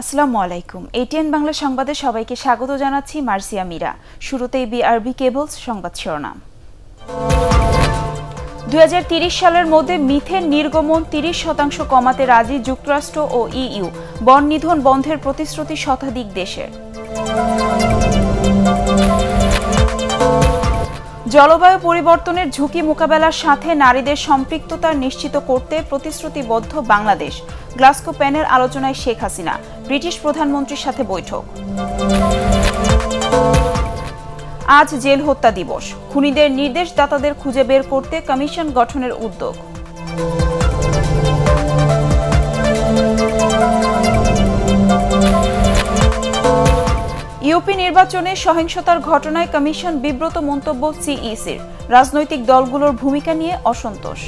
আসসালামু আলাইকুম। এটিএন বাংলা সংবাদে সবাইকে স্বাগত জানাচ্ছি মার্সিয়া মীরা। শুরুতেই বিআরবি কেবলস সংবাদ শিরোনাম। 2030 সালের মধ্যে মিথেন নির্গমন 30% কমাতে রাজি যুক্তরাষ্ট্র ও ইইউ। বন নিধন বন্ধের প্রতিশ্রুতি শতাধিক দেশের। জলবায়ু পরিবর্তনের ঝুঁকি মোকাবেলার সাথে নারীদের সম্পৃক্ততা নিশ্চিত করতে প্রতিশ্রুতিবদ্ধ বাংলাদেশ। গ্লাসগো প্যানেল আলোচনায় শেখ হাসিনা। ব্রিটিশ প্রধানমন্ত্রীর সাথে বৈঠক। আজ জেল হত্যা দিবস। খুনিদের নির্দেশদাতাদের খুঁজে বের করতে কমিশন গঠনের উদ্যোগ। ইউপি নির্বাচনে সহিংসতার ঘটনায় কমিশন বিব্রত মন্তব্য সিইসির। রাজনৈতিক দলগুলোর ভূমিকা নিয়ে অসন্তোষ।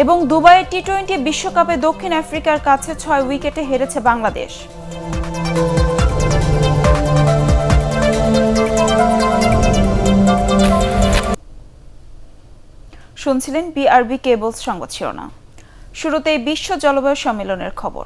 এবং দুবাইয়ে টি-20 বিশ্বকাপে দক্ষিণ আফ্রিকার কাছে 6 উইকেটে হেরেছে বাংলাদেশ। শুনছিলেন বিআরবি কেবলস সংবাদ শিরোনাম। শুরুতেই বিশ্ব জলবায়ু সম্মেলনের খবর।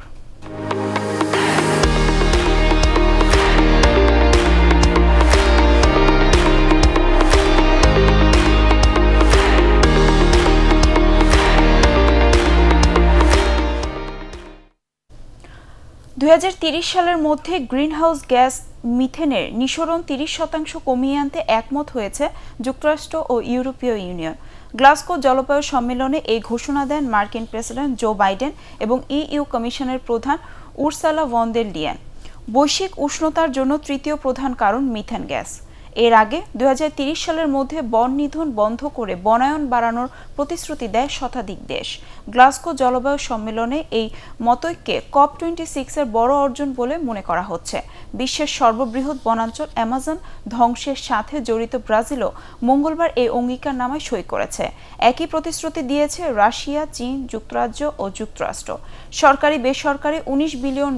2030 সালের মধ্যে গ্রিনহাউস গ্যাস মিথেনের নিঃসরণ 30% কমিয়ে আনতে একমত হয়েছে যুক্তরাষ্ট্র ও ইউরোপীয় ইউনিয়ন। গ্লাসগো জলবায়ু সম্মেলনে এই ঘোষণা দেন মার্কিন প্রেসিডেন্ট জো বাইডেন এবং ইইউ কমিশনের প্রধান উরসালা ভন দের লিয়েন। বৈশ্বিক উষ্ণতার জন্য তৃতীয় প্রধান কারণ মিথেন গ্যাস। এর আগে 2030 সালের মধ্যে বন নিধন বন্ধ করে বনায়ন বাড়ানোর প্রতিশ্রুতি দেয় শতাধিক দেশ। গ্লাসগো জলবায়ু সম্মেলনে এই মতৈক্যে COP26 এর বড় অর্জন বলে মনে করা হচ্ছে। বিশ্বের সর্ববৃহৎ বনাঞ্চল অ্যামাজন ধ্বংসের সাথে জড়িত ব্রাজিলও মঙ্গলবার এই অঙ্গীকারনামায় সই করেছে। একই প্রতিশ্রুতি দিয়েছে রাশিয়া, চীন, যুক্তরাজ্য ও যুক্তরাষ্ট্র। সরকারি বেসরকারি $19 বিলিয়ন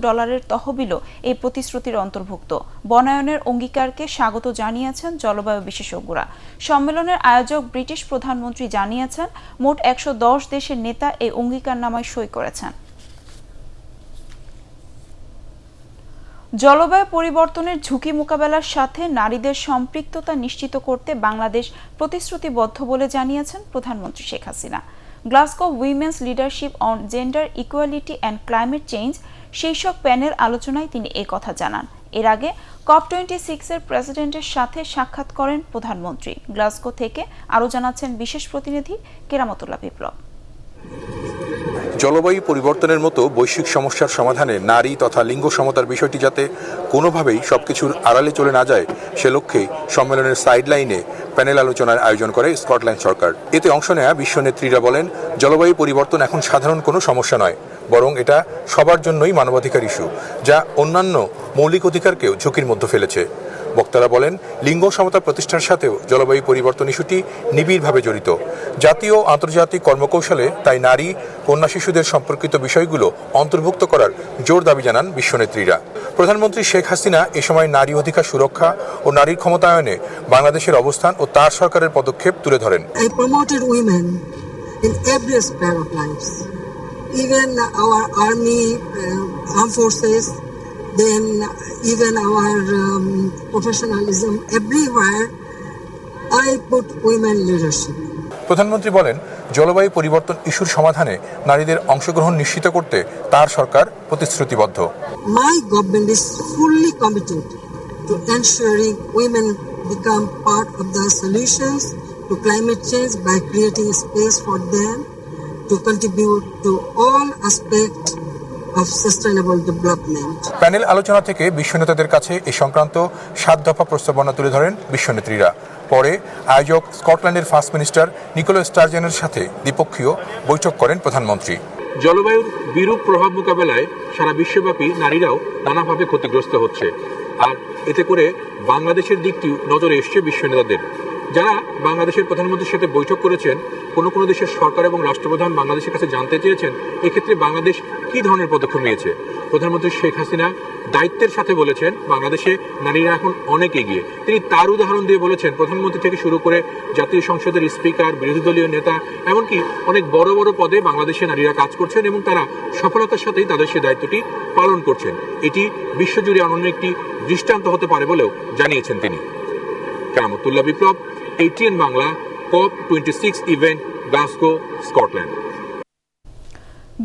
তহবিলও এই প্রতিশ্রুতির অন্তর্ভুক্ত। বনায়নের অঙ্গীকারকে স্বাগত জানিয়েছেন জলবায়ু বিশেষজ্ঞরা। সম্মেলনের আয়োজক ব্রিটিশ প্রধানমন্ত্রী জানিয়েছেন মোট 110 দেশের নেতা এই অঙ্গীকারনামায় সই করেছেন। জলবায়ু পরিবর্তনের ঝুঁকি মোকাবেলার সাথে নারীদের সম্পৃক্ততা নিশ্চিত করতে বাংলাদেশ প্রতিশ্রুতিবদ্ধ বলে জানিয়েছেন প্রধানমন্ত্রী Sheikh Hasina. Glasgow women's leadership on gender equality and climate change শীর্ষক প্যানেল আলোচনায় তিনি একথা জানান। এর আগে COP26 এর প্রেসিডেন্টের সাথে সাক্ষাৎ করেন প্রধানমন্ত্রী। গ্লাসগো থেকে আরও জানাচ্ছেন বিশেষ প্রতিনিধি কেরামতুল্লাহ বিপ্লব। জলবায়ু পরিবর্তনের মতো বৈশ্বিক সমস্যার সমাধানে নারী তথা লিঙ্গ সমতার বিষয়টি যাতে কোনোভাবেই সবকিছুর আড়ালে চলে না যায় সে লক্ষ্যেই সম্মেলনের সাইডলাইনে প্যানেল আলোচনার আয়োজন করে স্কটল্যান্ড সরকার। এতে অংশ নেওয়া বিশ্ব নেত্রীরা বলেন, জলবায়ু পরিবর্তন এখন সাধারণ কোনো সমস্যা নয়, বরং এটা সবার জন্যই মানবাধিকার ইস্যু, যা অন্যান্য মৌলিক অধিকারকেও ঝুঁকির মধ্যে ফেলেছে। বক্তারা বলেন, লিঙ্গ সমতা প্রতিষ্ঠার সাথেও জলবায়ু পরিবর্তন ইস্যুটি নিবিড়ভাবে জড়িত। জাতীয় ও আন্তর্জাতিক কর্মকৌশলে তাই নারী, কন্যা শিশুদের সম্পর্কিত বিষয়গুলো অন্তর্ভুক্ত করার জোর দাবি জানান বিশ্বনেত্রীরা। প্রধানমন্ত্রী শেখ হাসিনা এ সময় নারী অধিকার সুরক্ষা ও নারীর ক্ষমতায়নে বাংলাদেশের অবস্থান ও তার সরকারের পদক্ষেপ তুলে ধরেন। Even our army, armed forces, then even our professionalism, everywhere I put women leadership. প্রধানমন্ত্রী বলেন, জলবায়ু পরিবর্তন ইস্যুর সমাধানে নারীদের অংশগ্রহণ নিশ্চিত করতে তার সরকার প্রতিশ্রুতিবদ্ধ। My government is fully committed to ensuring women become part of the solutions to climate change by creating space for them to contribute to all aspects of sustainable development. Panel আলোচনা থেকে বিশ্ব নেতাদের কাছে এ সংক্রান্ত 7 দফা প্রস্তাবনা তুলে ধরেন বিশ্বনেত্রীরা। পরে আয়োজক স্কটল্যান্ডের ফার্স্ট মিনিস্টার নিকোলা স্টারজেনের সাথে দ্বিপক্ষীয় বৈঠক করেন প্রধানমন্ত্রী। জলবায়ুর বিরূপ প্রভাব মোকাবেলায় সারা বিশ্বব্যাপী নারীরাও নানাভাবে ক্ষতিগ্রস্ত হচ্ছে, আর এতে করে বাংলাদেশের দিকটি নজরে এসছে বিশ্ব নেতাদের। যারা বাংলাদেশের প্রধানমন্ত্রীর সাথে বৈঠক করেছেন, কোনো দেশের সরকার এবং রাষ্ট্রপ্রধান বাংলাদেশের কাছে জানতে চেয়েছেন এক্ষেত্রে বাংলাদেশ কী ধরনের পদক্ষেপ নিয়েছে। প্রধানমন্ত্রী শেখ হাসিনা দায়িত্বের সাথে বলেছেন বাংলাদেশে নারীরা এখন অনেক এগিয়ে। তিনি তার উদাহরণ দিয়ে বলেছেন প্রধানমন্ত্রী থেকে শুরু করে জাতীয় সংসদের স্পিকার, বিরোধী দলীয় নেতা, এমনকি অনেক বড় বড় পদে বাংলাদেশে নারীরা কাজ করছেন এবং তারা সফলতার সাথেই তাদের সে দায়িত্বটি পালন করছেন। এটি বিশ্বজুড়ে অনন্য একটি দৃষ্টান্ত হতে পারে বলেও জানিয়েছেন তিনি। কারামতুল্লাহ বিপ্লব, ATN Bangla, COP26 event, Glasgow, Scotland.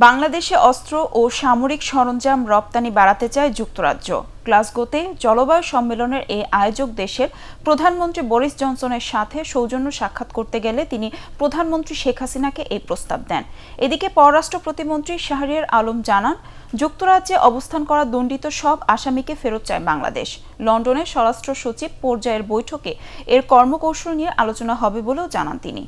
বাংলাদেশে অস্ত্র ও সামরিক সরঞ্জাম রপ্তানি বাড়াতে চায় যুক্তরাজ্য। গ্লাসগোতে জলবায়ু সম্মেলনের এই আয়োজক দেশের প্রধানমন্ত্রী বরিস জনসনের সাথে সৌজন্য সাক্ষাৎ করতে গেলে তিনি প্রধানমন্ত্রী শেখ হাসিনাকে এই প্রস্তাব দেন। এদিকে পররাষ্ট্র প্রতিমন্ত্রী শাহরিয়ার আলম জানান, যুক্তরাজ্যে অবস্থান করা দণ্ডিত সব আসামিকে ফেরত চায় বাংলাদেশ। লন্ডনে স্বরাষ্ট্র সচিব পর্যায়ের বৈঠকে এর কর্মকৌশল নিয়ে আলোচনা হবে বলেও জানান তিনি।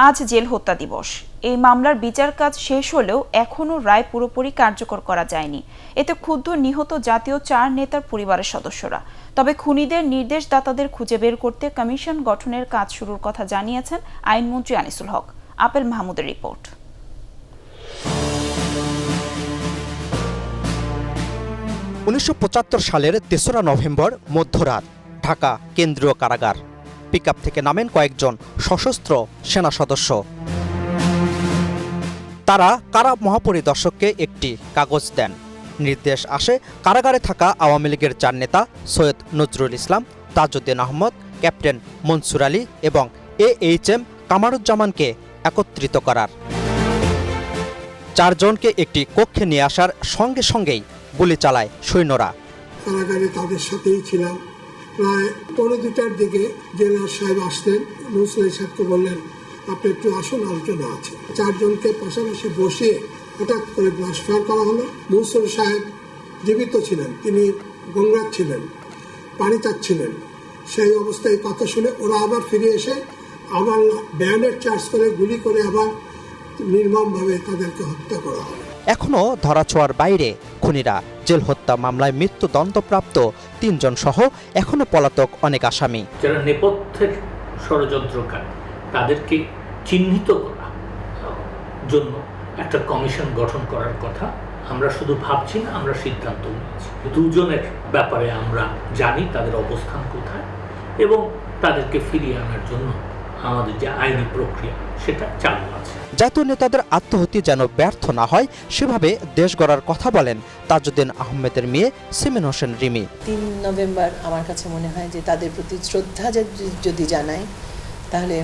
আজ জেল হত্যা দিবস। এই মামলার বিচার কাজ শেষ হলেও এখনও রায় পুরোপুরি কার্যকর করা যায়নি। এতে ক্ষুব্ধ নিহত জাতীয় 4 নেতার পরিবারের সদস্যরা। তবে খুনিদের নির্দেশদাতাদের খুঁজে বের করতে কমিশন গঠনের কাজ শুরুর কথা জানিয়েছেন আইনমন্ত্রী আনিসুল হক। আপেল মাহমুদের রিপোর্ট। 1975 সালের 3রা নভেম্বর মধ্যরাত ঢাকা কেন্দ্রীয় কারাগার। পিকআপ থেকে নামেন কয়েকজন সশস্ত্র সেনা সদস্য। তারা কারা মহাপরিদর্শককে একটি কাগজ দেন। নির্দেশ আসে কারাগারে থাকা আওয়ামী লীগের 4 নেতা সৈয়দ নজরুল ইসলাম, তাজউদ্দিন আহমদ, ক্যাপ্টেন মনসুর আলী এবং AHM কামারুজ্জামানকে একত্রিত করার। 4 জনকে একটি কক্ষে নিয়ে আসার সঙ্গে সঙ্গেই গুলি চালায় সৈন্যরা। কারাগারে তাদের সাথেই ছিলাম। প্রায় 1:15টার দিকে জেলার সাহেব আসলেন, মনসুর সাহেবকে বললেন আপনি একটু আসুন, আলোচনা আছে। 4 জনকে পাশাপাশি বসিয়ে হঠাৎ করে ব্লাস্ট ফায়ার করা হলো। মনসুর সাহেব জীবিত ছিলেন, তিনি গঙ্গার ছিলেন, পানি চাচ্ছিলেন। সেই অবস্থায় কথা শুনে ওরা আবার ফিরে এসে আবার ব্যান্ডেড চার্জ করে গুলি করে আবার নির্মমভাবে তাদেরকে হত্যা করা হয়। এখনো ধরাছোঁয়ার বাইরে খুনিরা। জেল হত্যা মামলায় মৃত্যুদণ্ডপ্রাপ্ত 3 জন সহ এখনো পলাতক অনেক আসামি। যারা নেপথ্যের ষড়যন্ত্রকারী তাদেরকে চিহ্নিত করার জন্য একটা কমিশন গঠন করার কথা আমরা শুধু ভাবছি না, আমরা সিদ্ধান্ত নিয়েছি। 2 জনের ব্যাপারে আমরা জানি তাদের অবস্থান কোথায় এবং তাদেরকে ফিরিয়ে আনার জন্য আমাদের যে আইনি প্রক্রিয়া সেটা চালু আছে। জাতীয় নেতাদের আত্মহত্যা যেন ব্যর্থ না হয় সেভাবে দেশ গড়ার কথা বলেন তাজউদ্দিন আহমেদের মেয়ে সিমেন হোসেন রিমি। 3 নভেম্বর আমার কাছে মনে হয় যে তাদের প্রতি শ্রদ্ধা যদি জানাই, তাহলে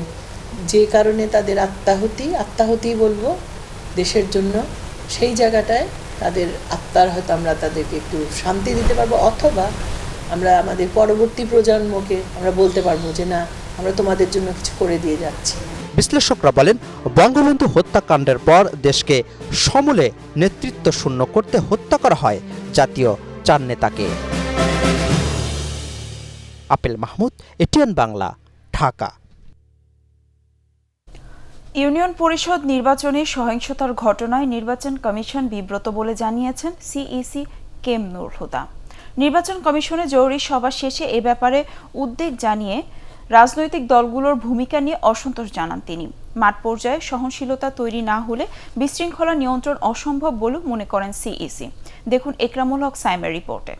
যে কারণে তাদের আত্মাহুতি বলবো দেশের জন্য, সেই জায়গাটায় তাদের আত্মার হয়তো আমরা তাদেরকে একটু শান্তি দিতে পারবো, অথবা আমরা আমাদের পরবর্তী প্রজন্মকে আমরা বলতে পারবো যে না, আমরা তোমাদের জন্য কিছু করে দিয়ে যাচ্ছি। বিশ্লেষকরা বলেন, বঙ্গবন্ধু হত্যাকাণ্ডের পর দেশকে সমূলে নেতৃত্ব শূন্য করতে হত্যা করা হয় জাতীয় 4 নেতাকে। Apple Mahmud, ATN Bangla, Dhaka. Union পরিষদ নির্বাচনে সহিংসতার ঘটনায় নির্বাচন কমিশন বিব্রত বলে জানিয়েছেন CEC কেম নুরুল হুদা। নির্বাচন কমিশনে জরুরি সভা শেষে এ ব্যাপারে উদ্বেগ জানিয়ে রাজনৈতিক দলগুলোর ভূমিকা নিয়ে অসন্তোষ জানান তিনি। মাঠ পর্যায়ে সহনশীলতা তৈরি না হলে বিশৃঙ্খলা নিয়ন্ত্রণ অসম্ভব বলে মনে করেন CEC। দেখুন একরামুল হক সাইমের রিপোর্টে।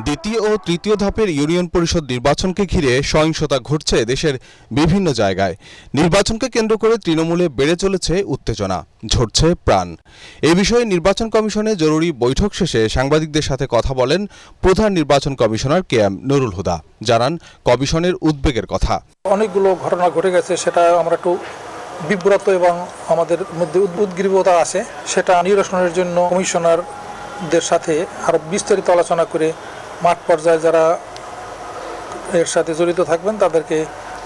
দ্বিতীয় ও তৃতীয় ধাপের ইউনিয়ন পরিষদ নির্বাচনকে ঘিরে সহিংসতা ঘটছে দেশের বিভিন্ন জায়গায়। নির্বাচনকে কেন্দ্র করে তৃণমূলে বেড়ে চলেছে উত্তেজনা, ঝরছে প্রাণ। এ বিষয়ে নির্বাচন কমিশনে জরুরি বৈঠক শেষে সাংবাদিকদের সাথে কথা বলেন প্রধান নির্বাচন কমিশনার KM নুরুল হুদা। জানান কমিশনের উদ্বেগের কথা। অনেকগুলো ঘটনা ঘটে গেছে, সেটা আমরা একটু বিব্রত এবং আমাদের মধ্যে উদ্গ্রীবতা আছে। সেটা নিরসনের জন্য কমিশনারদের সাথে আরো বিস্তারিত আলোচনা করে মাঠ পর্যায়ে যারা এর সাথে জড়িত থাকবেন তাদেরকে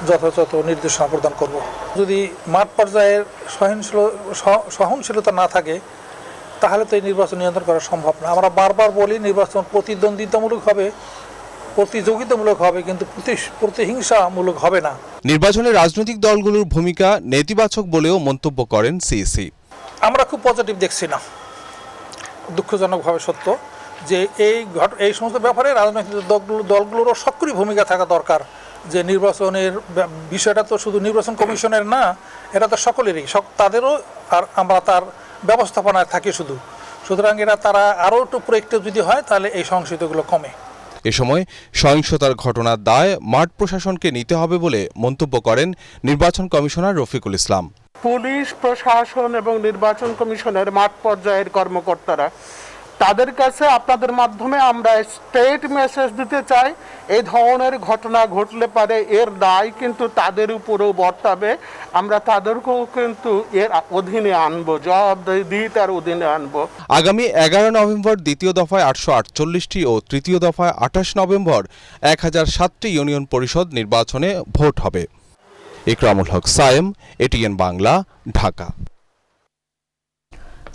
যথাযথ নির্দেশনা প্রদান করব। যদি মাঠ পর্যায়ের সহনশীলতা না থাকে তাহলে তো এই নির্বাচন নিয়ন্ত্রণ করা সম্ভব না। আমরা বারবার বলি নির্বাচন প্রতিদ্বন্দ্বিতামূলক হবে, প্রতিযোগিতামূলক হবে, কিন্তু প্রতিহিংসামূলক হবে না। নির্বাচনে রাজনৈতিক দলগুলোর ভূমিকা নেতিবাচক বলেও মন্তব্য করেন সিইসি। আমরা খুব পজিটিভ দেখছি না, দুঃখজনকভাবে সত্য যে এই সমস্ত ব্যাপারে রাজনৈতিক দলগুলোরও সক্রিয় ভূমিকা থাকা দরকার। যে নির্বাচনের বিষয়টা তো শুধু নির্বাচন কমিশনের না, এটা তো সকলেরই, তাদেরও, আর আমরা তার ব্যবস্থাপনায় থাকি শুধু। সুতরাং তারা আরও একটু প্রোয়েক্টিভ যদি হয় তাহলে এই সহিংসতাগুলো কমে। এ সময় সহিংসতার ঘটনার দায় মাঠ প্রশাসনকে নিতে হবে বলে মন্তব্য করেন নির্বাচন কমিশনার রফিকুল ইসলাম। পুলিশ প্রশাসন এবং নির্বাচন কমিশনের মাঠ পর্যায়ের কর্মকর্তারা, তাদের কাছে আপনাদের মাধ্যমে আমরা স্ট্রেট মেসেজ দিতে চাই, এই ধরনের ঘটনা ঘটলে পারে এর দায় কিন্তু তাদের উপরেও বর্তাবে। আমরা তাদেরকেও কিন্তু এর অধীনে আনবো, জবাবদিহিতার অধীনে আনবো। আগামী 11 নভেম্বর দ্বিতীয় দফায় 848টি ও তৃতীয় দফায় 28 নভেম্বর 1007টি ইউনিয়ন পরিষদ নির্বাচনে ভোট হবে। ইকরামুল হক সায়েম, এটিএন বাংলা, ঢাকা।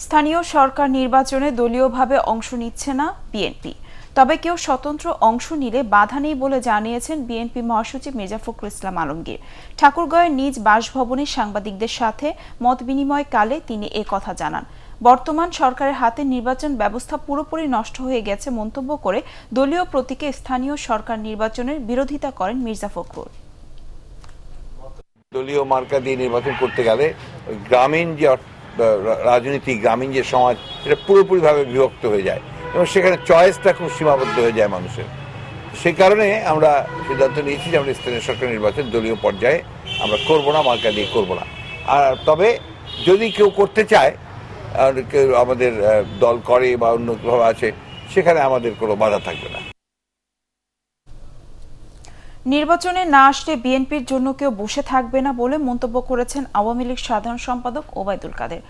স্থানীয় সরকার নির্বাচনে দলীয়ভাবে অংশ নিচ্ছে না বিএনপি, তবে কেউ স্বতন্ত্র অংশ নিলে বাধা নেই বলে জানিয়েছেন বিএনপি মহাসচিব মির্জা ফখরুল ইসলাম আলমগীর। ঠাকুরগাঁওয়ের নিজ বাসভবনে সাংবাদিকদের সাথে মত বিনিময়কালে তিনি এ কথা জানান। বর্তমান সরকারের হাতে নির্বাচন ব্যবস্থা পুরোপুরি নষ্ট হয়ে গেছে মন্তব্য করে দলীয় প্রতীকে স্থানীয় সরকার নির্বাচনের বিরোধিতা করেন মির্জা ফখরুল। দলীয় মার্কা দিয়ে নির্বাচন করতে গেলে গ্রামীণ যে রাজনীতি, গ্রামীণ যে সমাজ, এটা পুরোপুরিভাবে বিভক্ত হয়ে যায় এবং সেখানে চয়েসটা খুব সীমাবদ্ধ হয়ে যায় মানুষের। সেই কারণে আমরা সিদ্ধান্ত নিয়েছি যে আমরা স্থানীয় সরকার নির্বাচন দলীয় পর্যায়ে আমরা করবো না, মার্কা দিয়ে করবো না। আর তবে যদি কেউ করতে চায়, কেউ আমাদের দল করে বা অন্য ভাবে আছে, সেখানে আমাদের কোনো বাধা থাকবে না। নির্বাচনে না আসলে বিএনপির জন্য কেউ বসে থাকবে না বলে মন্তব্য করেছেন আওয়ামী লীগ সাধারণ সম্পাদক ওবায়দুল কাদের।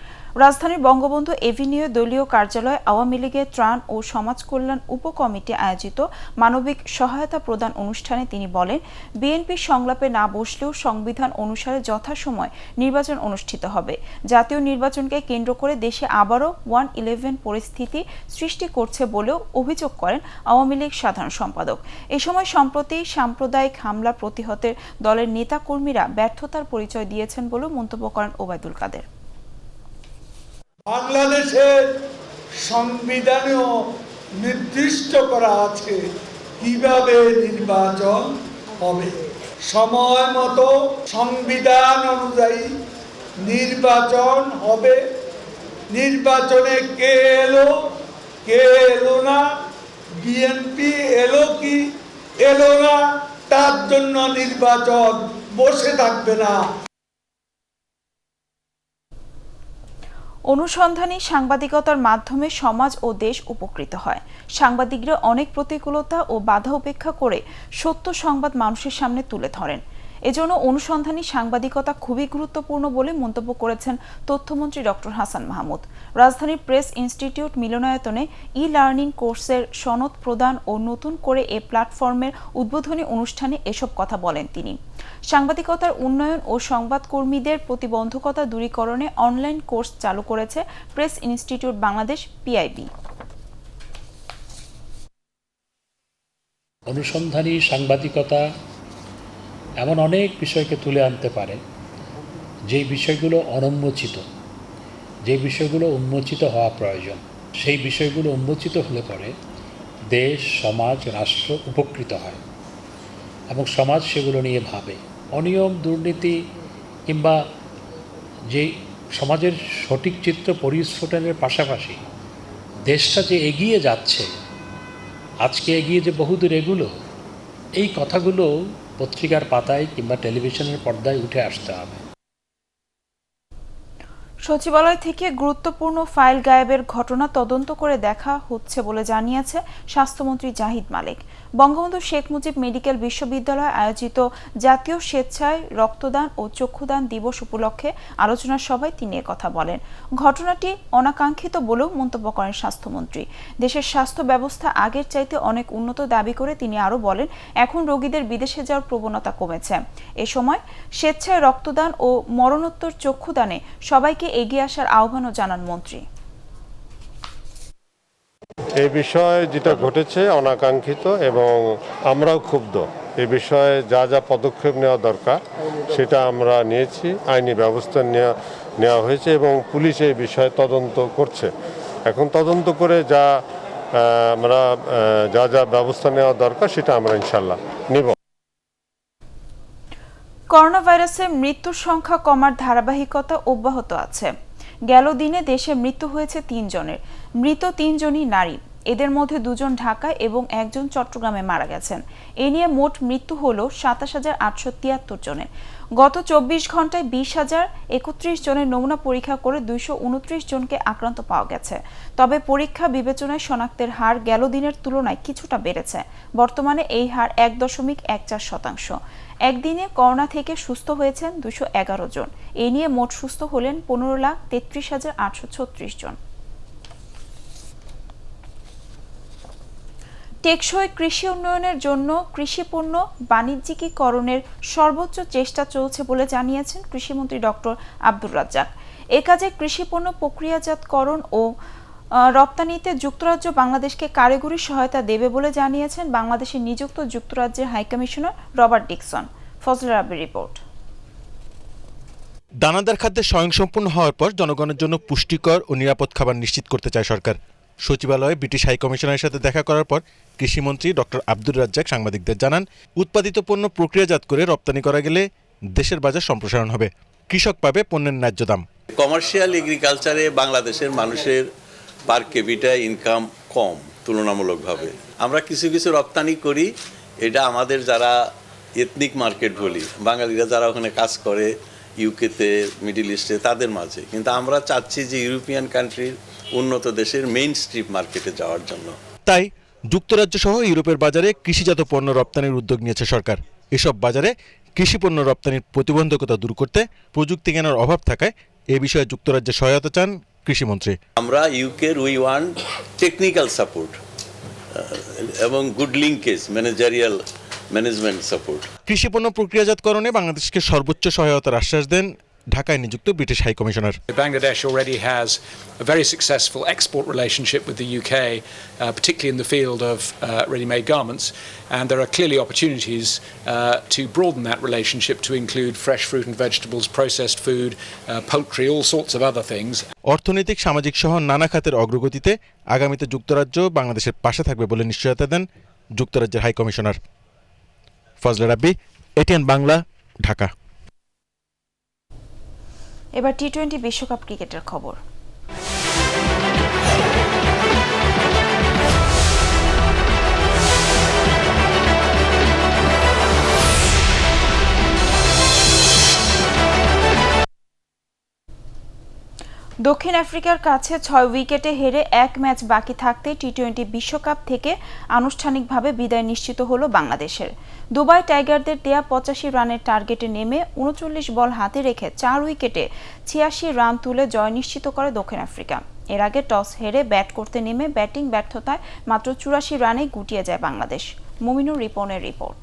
রাজধানীর বঙ্গবন্ধু এভিনিউ দলীয় কার্যালয়ে আওয়ামী লীগের ত্রাণ ও সমাজ কল্যাণ উপকমিটি আয়োজিত মানবিক সহায়তা প্রদান অনুষ্ঠানে তিনি বলেন, বিএনপি সংলাপে না বসলেও সংবিধান অনুসারে যথাসময় নির্বাচন অনুষ্ঠিত হবে। জাতীয় নির্বাচনকে কেন্দ্র করে দেশে আবারও 1-11 পরিস্থিতি সৃষ্টি করছে বলেও অভিযোগ করেন আওয়ামী লীগ সাধারণ সম্পাদক। এ সময় সম্প্রতি সাম্প্রদায়িক হামলা প্রতিহতের দলের নেতা কর্মীরা ব্যর্থতার পরিচয় দিয়েছেন বলেও মন্তব্য করেন ওবায়দুল কাদের। বাংলাদেশের সংবিধানেও নির্দিষ্ট করা আছে কিভাবে নির্বাচন হবে। সময় মতো সংবিধান অনুযায়ী নির্বাচন হবে। নির্বাচনে কে এলো কে এলো না, বিএনপি এলো কি এলো না, তার জন্য নির্বাচন বসে থাকবে না। অনুসন্ধানী সাংবাদিকতার মাধ্যমে সমাজ ও দেশ উপকৃত হয়। সাংবাদিকরা অনেক প্রতিকূলতা ও বাধা উপেক্ষা করে সত্য সংবাদ মানুষের সামনে তুলে ধরেন। এজন্য অনুসন্ধানী সাংবাদিকতা খুবই গুরুত্বপূর্ণ বলে মন্তব্য করেছেন তথ্যমন্ত্রী ডক্টর হাসান মাহমুদ। রাজধানীর প্রেস ইনস্টিটিউট মিলনায়তনে ই-লার্নিং কোর্সের সনদ প্রদান ও নতুন করে এ প্ল্যাটফর্মের উদ্বোধনী অনুষ্ঠানে এসব কথা বলেন তিনি। সাংবাদিকতার উন্নয়ন ও সংবাদকর্মীদের প্রতিবন্ধকতা দূরীকরণে অনলাইন কোর্স চালু করেছে প্রেস ইনস্টিটিউট বাংলাদেশ পিআইবি। অনুসন্ধানী সাংবাদিকতা এমন অনেক বিষয়কে তুলে আনতে পারে যেই বিষয়গুলো অনুন্মোচিত, যে বিষয়গুলো উন্মোচিত হওয়া প্রয়োজন। সেই বিষয়গুলো উন্মোচিত হলে পরে দেশ, সমাজ, রাষ্ট্র উপকৃত হয় এবং সমাজ সেগুলো নিয়ে ভাবে। অনিয়ম, দুর্নীতি কিংবা যে সমাজের সঠিক চিত্র পরিস্ফুটনের পাশাপাশি দেশটা যে এগিয়ে যাচ্ছে, আজকে এগিয়ে যে বহুদূর এগুলো, এই কথাগুলো পত্রিকার পাতায় কিংবা টেলিভিশনের পর্দায় উঠে আসতে হবে। সচিবালয় থেকে গুরুত্বপূর্ণ ফাইল গায়েবের ঘটনা তদন্ত করে দেখা হচ্ছে বলে জানিয়েছে স্বাস্থ্যমন্ত্রী জাহিদ মালিক। বঙ্গবন্ধু শেখ মুজিব মেডিকেল বিশ্ববিদ্যালয়ে আয়োজিত জাতীয় স্বেচ্ছায় রক্তদান ও চক্ষুদান দিবস উপলক্ষে আলোচনা সভায় তিনি কথা বলেন। ঘটনাটি অনাকাঙ্ক্ষিত বলেও মন্তব্য করেন স্বাস্থ্যমন্ত্রী। দেশের স্বাস্থ্য ব্যবস্থা আগের চাইতে অনেক উন্নত দাবি করে তিনি আরও বলেন, এখন রোগীদের বিদেশে যাওয়ার প্রবণতা কমেছে। এ সময় স্বেচ্ছায় রক্তদান ও মরণোত্তর চক্ষুদানে সবাইকে এগিয়ে আসার আহ্বানও জানান মন্ত্রী। এই বিষয়ে যেটা ঘটেছে অনাকাঙ্ক্ষিত এবং আমরাও ক্ষুব্ধ। এই বিষয়ে যা যা পদক্ষেপ নেওয়া দরকার সেটা আমরা নিয়েছি, আইনি ব্যবস্থা নেওয়া হয়েছে এবং পুলিশ এই বিষয়ে তদন্ত করছে। এখন তদন্ত করে আমরা যা যা ব্যবস্থা নেওয়া দরকার সেটা আমরা ইনশাল্লাহ নিব। করোনা ভাইরাসে মৃত্যুর সংখ্যা কমার ধারাবাহিকতা অব্যাহত আছে। গেল দিনে দেশে মৃত্যু হয়েছে ৩ জনের। মৃত ৩ জনই নারী। এদের মধ্যে 2 জন ঢাকায় এবং 1 জন চট্টগ্রামে মারা গেছেন। এ নিয়ে মোট মৃত্যু হল ২৭,৮৭৩ জনের। গত ২৪ ঘন্টায় ২০,০৩১ জনের নমুনা পরীক্ষা করে ২২৯ জনকে আক্রান্ত পাওয়া গেছে। তবে পরীক্ষা বিবেচনায় শনাক্তের হার গেল দিনের তুলনায় কিছুটা বেড়েছে। বর্তমানে এই হার ১.১৪%। একদিনে করোনা থেকে সুস্থ হয়েছেন ২১১ জন। এ নিয়ে মোট সুস্থ হলেন ১৫,৩৩,৮৩৬ জন। টেকসই কৃষি উন্নয়নের জন্য কৃষিপণ্য বাণিজ্যিকীকরণের সর্বোচ্চ চেষ্টা চলছে বলে জানিয়েছেন কৃষিমন্ত্রী ডক্টর আব্দুর রাজ্জাক। এ কাজে কৃষিপণ্য প্রক্রিয়াজাতকরণ ও রপ্তানিতে যুক্তরাজ্য বাংলাদেশকে কারিগরি সহায়তা দেবে বলে জানিয়েছেন বাংলাদেশে নিযুক্ত যুক্তরাজ্যের হাইকমিশনার রবার্ট ডিকসন। ফজলে রাব্বির রিপোর্ট। দানাদার খাদ্যে স্বয়ংসম্পূর্ণ হওয়ার পর জনগণের জন্য পুষ্টিকর ও নিরাপদ খাবার নিশ্চিত করতে চায় সরকার। সচিবালয়ে ব্রিটিশ হাইকমিশনারের সাথে দেখা করার পর কৃষিমন্ত্রী ডক্টর আব্দুর রাজ্জাক সাংবাদিকদের জানান, উৎপাদিত পণ্য প্রক্রিয়াজাত করে রপ্তানি করা গেলে দেশের বাজার সম্প্রসারণ হবে, কৃষক পাবে পণ্যের ন্যায্য দাম। কমার্শিয়াল এগ্রিকালচারে বাংলাদেশের মানুষের পার ক্যাপিটা ইনকাম কম তুলনামূলকভাবে। আমরা কিছু কিছু রপ্তানি করি, এটা আমাদের যারা এথনিক মার্কেট বলি, বাঙালিরা যারা ওখানে কাজ করে ইউকেতে, মিডল ইস্টে, তাদের মাঝে। কিন্তু আমরা চাচ্ছি যে ইউরোপিয়ান কান্ট্রির উন্নত দেশের মেইন স্ট্রিপ মার্কেটে যাওয়ার জন্য। তাই যুক্তরাজ্য সহ ইউরোপের বাজারে কৃষিজাত পণ্য রপ্তানির উদ্যোগ নিয়েছে সরকার। এসব বাজারে কৃষিপণ্য রপ্তানির প্রতিবন্ধকতা দূর করতে প্রযুক্তি জ্ঞানের অভাব থাকায় এ বিষয়ে যুক্তরাজ্যের সহায়তা চান কৃষিমন্ত্রী। আমরা ইউকের উই ওয়ান্ট টেকনিক্যাল সাপোর্ট এবং good linkage, managerial management support. কৃষিপণ্য প্রক্রিয়াজাতকরণে বাংলাদেশকে সর্বোচ্চ সহায়তার আশ্বাস দেন ঢাকায় নিযুক্ত British high commissioner. Bangladesh already has a very successful export relationship with the UK, particularly in the field of ready-made garments, and there are clearly opportunities to broaden that relationship to include fresh fruit and vegetables, processed food, poultry, all sorts of other things. অর্থনৈতিক, সামাজিক সহ নানা খাতের অগ্রগতিতে আগামীতে যুক্তরাজ্য বাংলাদেশের পাশে থাকবে বলে নিশ্চয়তা দেন যুক্তরাজ্যের হাইকমিশনার। ফজলে রাব্বি, এটিএন বাংলা, ঢাকা। এবার টি-20 বিশ্বকাপ ক্রিকেটের খবর। দক্ষিণ আফ্রিকার কাছে 6 উইকেটে হেরে 1 ম্যাচ বাকি থাকতে টি-20 বিশ্বকাপ থেকে আনুষ্ঠানিকভাবে বিদায় নিশ্চিত হলো বাংলাদেশের। দুবাই টাইগারদের দেয়া 85 রানের টার্গেটে নেমে 39 বল হাতে রেখে 4 উইকেটে 86 রান তুলে জয় নিশ্চিত করে দক্ষিণ আফ্রিকা। এর আগে টস হেরে ব্যাট করতে নেমে ব্যাটিং ব্যর্থতায় মাত্র 84 রানে গুটিয়ে যায় বাংলাদেশ। মুমিনুর রিপনের রিপোর্ট।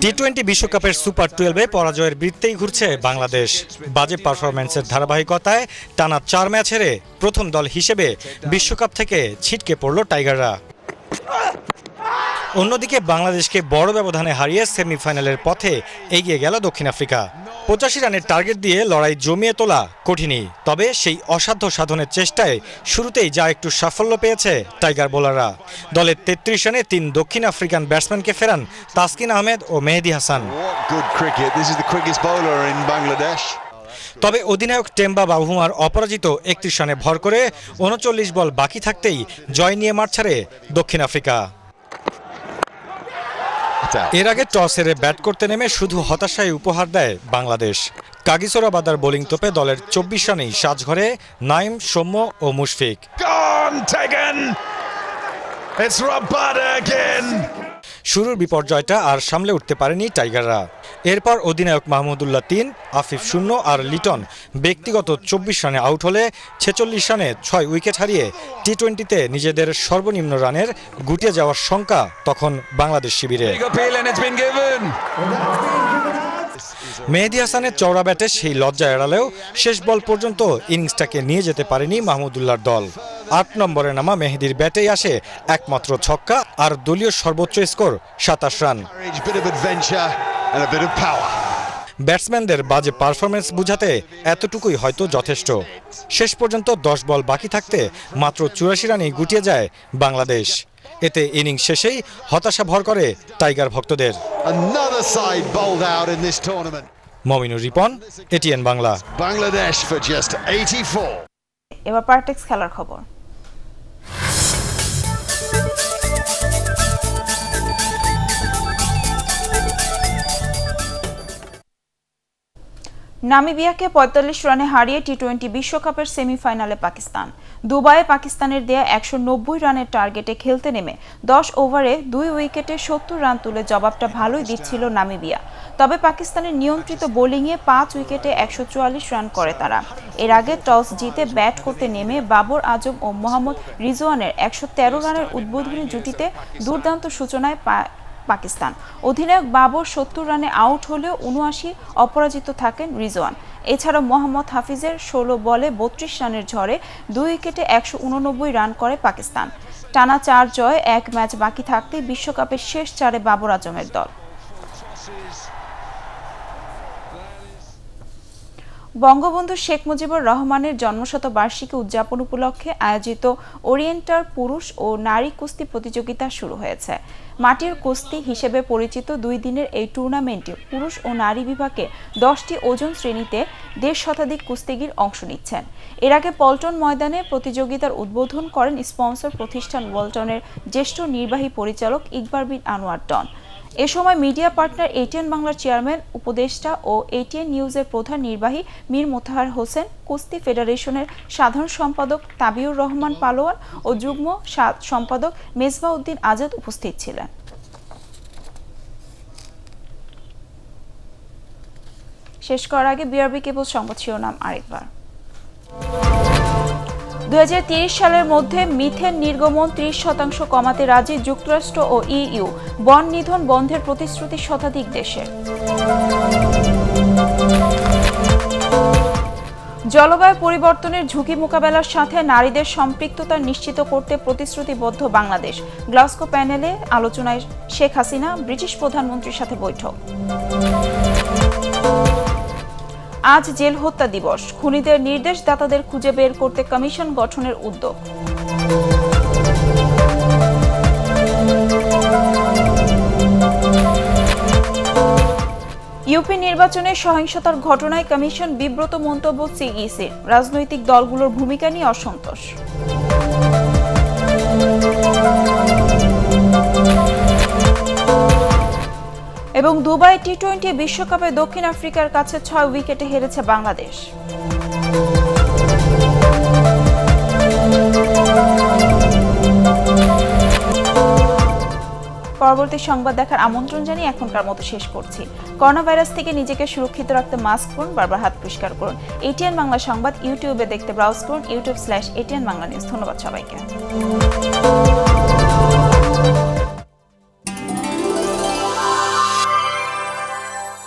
টি-20 বিশ্বকাপের সুপার 12-এ পরাজয়ের বৃত্তেই ঘুরছে বাংলাদেশ। বাজে পারফরম্যান্সের ধারাবাহিকতায় টানা 4 ম্যাচ হেরে প্রথম দল হিসেবে বিশ্বকাপ থেকে ছিটকে পড়ল টাইগাররা। অন্যদিকে বাংলাদেশকে বড় ব্যবধানে হারিয়ে সেমিফাইনালের পথে এগিয়ে গেল দক্ষিণ আফ্রিকা। 85 রানের টার্গেট দিয়ে লড়াই জমিয়ে তোলা কঠিনই, তবে সেই অসাধ্য সাধনের চেষ্টায় শুরুতেই যা একটু সাফল্য পেয়েছে টাইগার বোলাররা। দলের 33 রানে 3 দক্ষিণ আফ্রিকান ব্যাটসম্যানকে ফেরান তাসকিন আহমেদ ও মেহেদী হাসান। তবে অধিনায়ক টেম্বা বাভুমার অপরাজিত 31 রানে ভর করে 39 বল বাকি থাকতেই জয় নিয়ে মাঠ ছাড়ে দক্ষিণ আফ্রিকা। এর আগে টস হেরে ব্যাট করতে নেমে শুধু হতাশায় উপহার দেয় বাংলাদেশ। কাগিসো রাবাদার বোলিং তোপে দলের 24 রানেই সাজঘরে নাইম, সৌম্য ও মুশফিক। শুরুর বিপর্যয়টা আর সামলে উঠতে পারেনি টাইগাররা। এরপর অধিনায়ক মাহমুদুল্লাহ 3, আফিফ 0 আর লিটন ব্যক্তিগত 24 রানে আউট হলে 46 রানে 6 উইকেট হারিয়ে টি-20-তে নিজেদের সর্বনিম্ন রানের গুটিয়ে যাওয়ার শঙ্কা তখন বাংলাদেশ শিবিরে। মেহেদী হাসানের চওড়া ব্যাটে সেই লজ্জা এড়ালেও শেষ বল পর্যন্ত ইনিংসটাকে নিয়ে যেতে পারেনি মাহমুদুল্লাহর দল। ৮ নম্বরে নামা মেহেদীর ব্যাটেই আসে একমাত্র ছক্কা আর দলীয় সর্বোচ্চ স্কোর ২৭ রান। ব্যাটসম্যানদের বাজে পারফরমেন্স বুঝাতে এতটুকুই হয়তো যথেষ্ট। শেষ পর্যন্ত ১০ বল বাকি থাকতে মাত্র ৮৪ রানেই গুটিয়ে যায় বাংলাদেশ। এতে ইনিংস শেষেই হতাশা ভর করে টাইগার ভক্তদের। মমিনুর রিপন, এটিএন বাংলা। এবার পার্টেক্স খেলার খবর। নামিবিয়াকে ৪৫ রানে হারিয়ে টি-20 বিশ্বকাপের সেমিফাইনালে পাকিস্তান। দুবাইয়ে পাকিস্তানের দেয়া ১৯০ রানের টার্গেটে খেলতে নেমে ১০ ওভারে ২ উইকেটে ৭০ রান তুলে জবাবটা ভালোই দিচ্ছিল নামিবিয়া। তবে পাকিস্তানের নিয়ন্ত্রিত বোলিংয়ে ৫ উইকেটে ১৪৪ রান করে তারা। এর আগে টস জিতে ব্যাট করতে নেমে বাবর আজম ও মোহাম্মদ রিজওয়ানের ১১৩ রানের উদ্বোধনী জুটিতে দুর্দান্ত সূচনায় পাকিস্তান। অধিনায়ক বাবর ৭০ রানে আউট হলেও ৭৯ অপরাজিত থাকেন রিজওয়ান। এছাড়া মোহাম্মদ হাফিজের ১৬ বলে ৩২ রানের ঝড়ে ২ উইকেটে ১৮৯ রান করে পাকিস্তান। টানা ৪ জয়ে ১ ম্যাচ বাকি থাকতে বিশ্বকাপের শেষ ৪-এ বাবর আজমের দল। বঙ্গবন্ধু শেখ মুজিবুর রহমানের জন্মশতবার্ষিকী উদযাপন উপলক্ষে আয়োজিত ওরিয়েন্টার পুরুষ ও নারী কুস্তি প্রতিযোগিতা শুরু হয়েছে। মাটির কুস্তি হিসেবে পরিচিত ২ দিনের এই টুর্নামেন্টে পুরুষ ও নারী বিভাগে ১০টি ওজন শ্রেণীতে ১.৫ শতাধিক কুস্তিগির অংশ নিচ্ছেন। এর আগে পল্টন ময়দানে প্রতিযোগিতার উদ্বোধন করেন স্পন্সর প্রতিষ্ঠান ওয়ালটনের জ্যেষ্ঠ নির্বাহী পরিচালক ইকবাল বিন আনোয়ার ডন। এ সময় মিডিয়া পার্টনার এটিএন বাংলার চেয়ারম্যান উপদেষ্টা ও এটিএন নিউজের প্রধান নির্বাহী মীর মোতাহার হোসেন, কুস্তি ফেডারেশনের সাধারণ সম্পাদক তাবিউর রহমান পালোয়ান ও যুগ্ম সম্পাদক মেজবাহ উদ্দিন আজাদ উপস্থিত ছিলেন। শেষ করার আগে বিআরবি কেবল সংবাদ শিরোনাম আরেকবার। ২০৩০ সালের মধ্যে মিথেন নির্গমন ৩০% কমাতে রাজি যুক্তরাষ্ট্র ও ইইউ। বন নিধন বন্ধের প্রতিশ্রুতি শতাধিক দেশের। জলবায়ু পরিবর্তনের ঝুঁকি মোকাবেলার সাথে নারীদের সম্পৃক্ততা নিশ্চিত করতে প্রতিশ্রুতিবদ্ধ বাংলাদেশ। গ্লাসগো প্যানেলে আলোচনায় শেখ হাসিনা, ব্রিটিশ প্রধানমন্ত্রীর সাথে বৈঠক। আজ জেল হত্যা দিবস। খুনিদের নির্দেশদাতাদের খুঁজে বের করতে কমিশন গঠনের উদ্যোগ। ইউপি নির্বাচনে সহিংসতার ঘটনায় কমিশন বিব্রত মন্তব্য সিইসির। রাজনৈতিক দলগুলোর ভূমিকা নিয়ে অসন্তোষ। এবং দুবাই টি-20 বিশ্বকাপে দক্ষিণ আফ্রিকার কাছে ৬ উইকেটে হেরেছে বাংলাদেশ। পরবর্তী সংবাদ দেখার আমন্ত্রণ জানিয়ে এখনকার মতো শেষ করছি। করোনা ভাইরাস থেকে নিজেকে সুরক্ষিত রাখতে মাস্ক পরুন, বারবার হাত পরিষ্কার করুন। এটিএন বাংলা সংবাদ ইউটিউবে দেখতে ব্রাউজ করুন youtube/ATN বাংলা নিউজ। ধন্যবাদ সবাইকে।